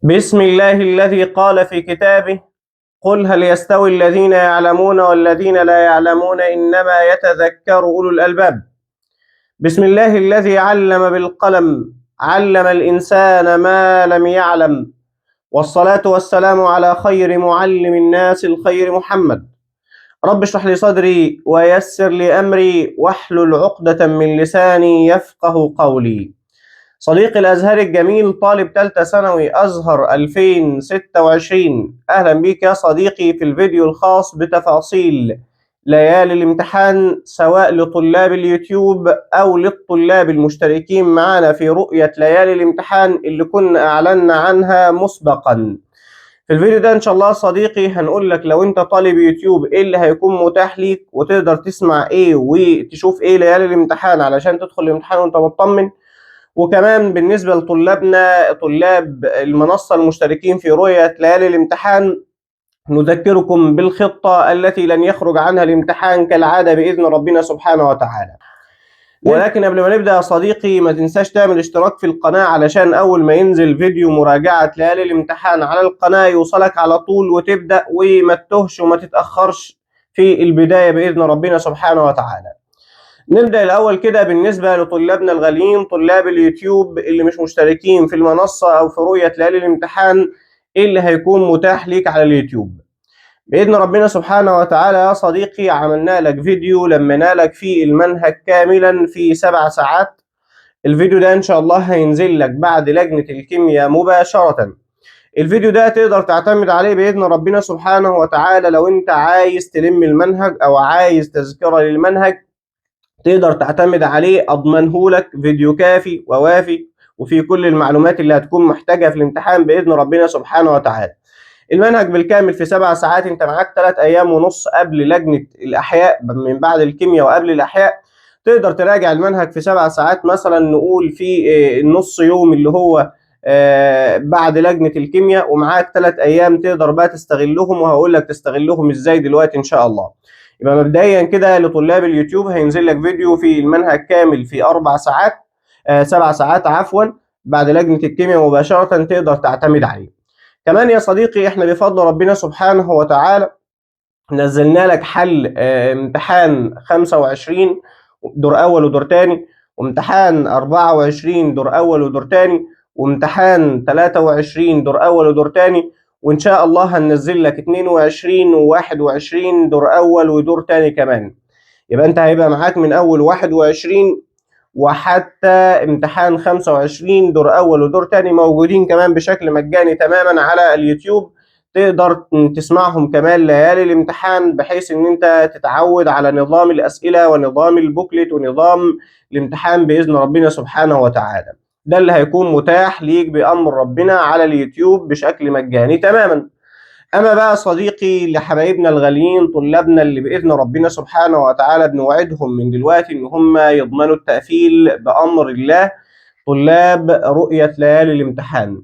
بسم الله الذي قال في كتابه: قل هل يستوي الذين يعلمون والذين لا يعلمون إنما يتذكر أولو الألباب. بسم الله الذي علم بالقلم، علم الإنسان ما لم يعلم. والصلاة والسلام على خير معلم الناس الخير محمد. رب اشرح لي صدري ويسر لي أمري واحلل عقدة من لساني يفقه قولي. صديقي الأزهري الجميل، طالب تالتة ثانوي أزهر 2026، أهلا بيك يا صديقي في الفيديو الخاص بتفاصيل ليالي الامتحان، سواء لطلاب اليوتيوب أو للطلاب المشتركين معنا في رؤية ليالي الامتحان اللي كنا أعلنا عنها مسبقا. في الفيديو ده إن شاء الله صديقي هنقول لك لو أنت طالب يوتيوب إيه اللي هيكون متاح ليك، وتقدر تسمع إيه وتشوف إيه ليالي الامتحان علشان تدخل الامتحان وأنت مطمن. وكمان بالنسبة لطلابنا طلاب المنصة المشتركين في رؤية ليالي الامتحان، نذكركم بالخطة التي لن يخرج عنها الامتحان كالعادة بإذن ربنا سبحانه وتعالى. ولكن قبل ما نبدأ يا صديقي ما تنساش تعمل اشتراك في القناة علشان أول ما ينزل فيديو مراجعة ليالي الامتحان على القناة يوصلك على طول وتبدأ وما تتهش وما تتأخرش في البداية بإذن ربنا سبحانه وتعالى. نبدأ الأول كده بالنسبة لطلابنا الغاليين طلاب اليوتيوب اللي مش مشتركين في المنصة أو في رؤية ليالي الامتحان، إيه اللي هيكون متاح ليك على اليوتيوب بإذن ربنا سبحانه وتعالى. يا صديقي عملنا لك فيديو لمينا لك فيه المنهج كاملا في 7 ساعات. الفيديو ده إن شاء الله هينزل لك بعد لجنة الكيمياء مباشرة. الفيديو ده تقدر تعتمد عليه بإذن ربنا سبحانه وتعالى لو أنت عايز تلم المنهج أو عايز تذكرة للمنهج، تقدر تعتمد عليه. اضمنه لك فيديو كافي ووافي وفي كل المعلومات اللي هتكون محتاجها في الامتحان باذن ربنا سبحانه وتعالى. المنهج بالكامل في 7 ساعات، انت معاك 3 ايام ونص قبل لجنه الاحياء من بعد الكيمياء وقبل الاحياء. تقدر تراجع المنهج في 7 ساعات، مثلا نقول في النص يوم اللي هو بعد لجنه الكيمياء، ومعاك 3 ايام تقدر بقى تستغلهم، وهقول لك تستغلهم ازاي دلوقتي ان شاء الله. يبقى مبدئيا كده لطلاب اليوتيوب هينزل لك فيديو في المنهج كامل في 4 ساعات، 7 ساعات عفوا، بعد لجنة الكيمياء مباشرة تقدر تعتمد عليه. كمان يا صديقي احنا بفضل ربنا سبحانه وتعالى نزلنا لك حل امتحان 25 دور أول ودور تاني، وامتحان 24 دور أول ودور تاني، وامتحان 23 دور أول ودور تاني، وإن شاء الله هننزل لك 22 و21 دور أول ودور تاني كمان. يبقى أنت هيبقى معاك من أول 21 وحتى امتحان 25 دور أول ودور تاني موجودين كمان بشكل مجاني تماما على اليوتيوب. تقدر تسمعهم كمان ليالي الامتحان بحيث ان انت تتعود على نظام الاسئله ونظام البوكلت ونظام الامتحان باذن ربنا سبحانه وتعالى. ده اللي هيكون متاح ليك بامر ربنا على اليوتيوب بشكل مجاني تماما. اما بقى صديقي لحبايبنا الغاليين طلابنا اللي باذن ربنا سبحانه وتعالى بنوعدهم من دلوقتي ان هم يضمنوا التقفيل بامر الله، طلاب رؤيه ليالي الامتحان.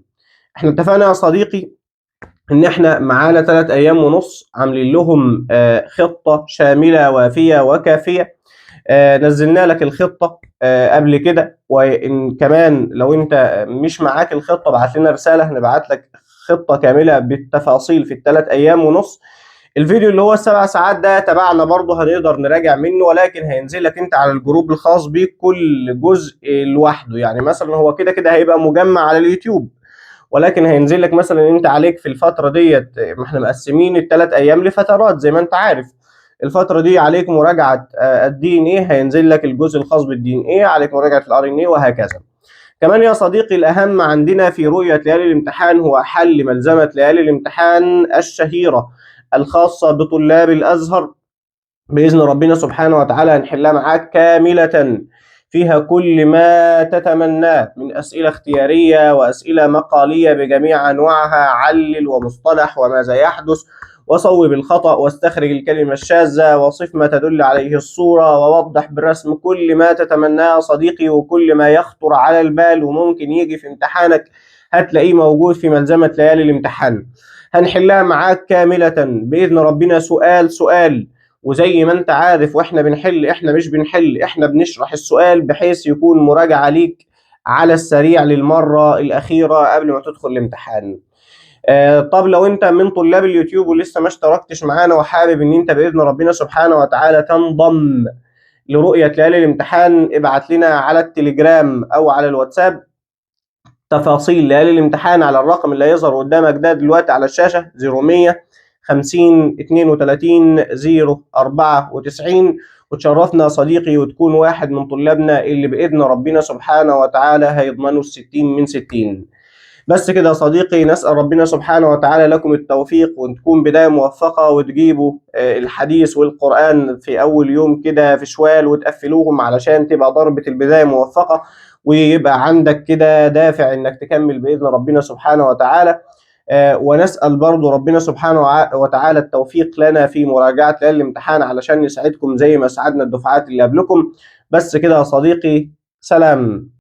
احنا اتفقنا يا صديقي ان احنا معانا 3 ايام ونص عاملين لهم خطة شاملة وافية وكافية. نزلنا لك الخطة قبل كده، وان كمان لو انت مش معاك الخطة ابعت لنا رسالة هنبعت لك خطة كاملة بالتفاصيل في ال3 ايام ونص. الفيديو اللي هو ال7 ساعات ده تبعنا برضه هنقدر نراجع منه، ولكن هينزل لك انت على الجروب الخاص بيك كل جزء لوحده. يعني مثلا هو كده كده هيبقى مجمع على اليوتيوب، ولكن هينزل لك مثلا انت عليك في الفتره ديت، ما احنا مقسمين ال3 ايام لفترات زي ما انت عارف. الفتره دي عليك مراجعه الدي ان ايه، هينزل لك الجزء الخاص بالدي ان ايه، عليك مراجعه الار ان ايه، وهكذا. كمان يا صديقي الاهم عندنا في رؤيه ليالي الامتحان هو حل ملزمه ليالي الامتحان الشهيره الخاصه بطلاب الازهر. بإذن ربنا سبحانه وتعالى هنحلها معاك كاملة، فيها كل ما تتمناه من أسئلة اختيارية وأسئلة مقالية بجميع أنواعها. علل ومصطلح وماذا يحدث، وصوب الخطأ، واستخرج الكلمة الشاذة، وصف ما تدل عليه الصورة، ووضح بالرسم. كل ما تتمناه يا صديقي وكل ما يخطر على البال وممكن يجي في امتحانك هتلاقيه موجود في ملزمة ليالي الامتحان. هنحلها معاك كاملة بإذن ربنا سؤال سؤال. وزي ما انت عارف واحنا بنحل، احنا مش بنحل، احنا بنشرح السؤال بحيث يكون مراجعة ليك على السريع للمرة الأخيرة قبل ما تدخل الامتحان. طب لو انت من طلاب اليوتيوب ولسه ما اشتركتش معانا وحابب ان انت باذن ربنا سبحانه وتعالى تنضم لرؤية ليالي الامتحان، ابعت لنا على التليجرام او على الواتساب تفاصيل ليالي الامتحان على الرقم اللي هيظهر قدامك ده دلوقتي على الشاشة 0100 50 32 094، وتشرفنا يا صديقي وتكون واحد من طلابنا اللي بإذن ربنا سبحانه وتعالى هيضمنوا 60 من 60. بس كده يا صديقي، نسأل ربنا سبحانه وتعالى لكم التوفيق وتكون بداية موفقة، وتجيبوا الحديث والقرآن في أول يوم كده في شوال وتقفلوهم علشان تبقى ضربة البداية موفقة، ويبقى عندك كده دافع إنك تكمل بإذن ربنا سبحانه وتعالى. ونسأل برضو ربنا سبحانه وتعالى التوفيق لنا في مراجعة ليالي الامتحان علشان نساعدكم زي ما ساعدنا الدفعات اللي قبلكم. بس كده يا صديقي، سلام.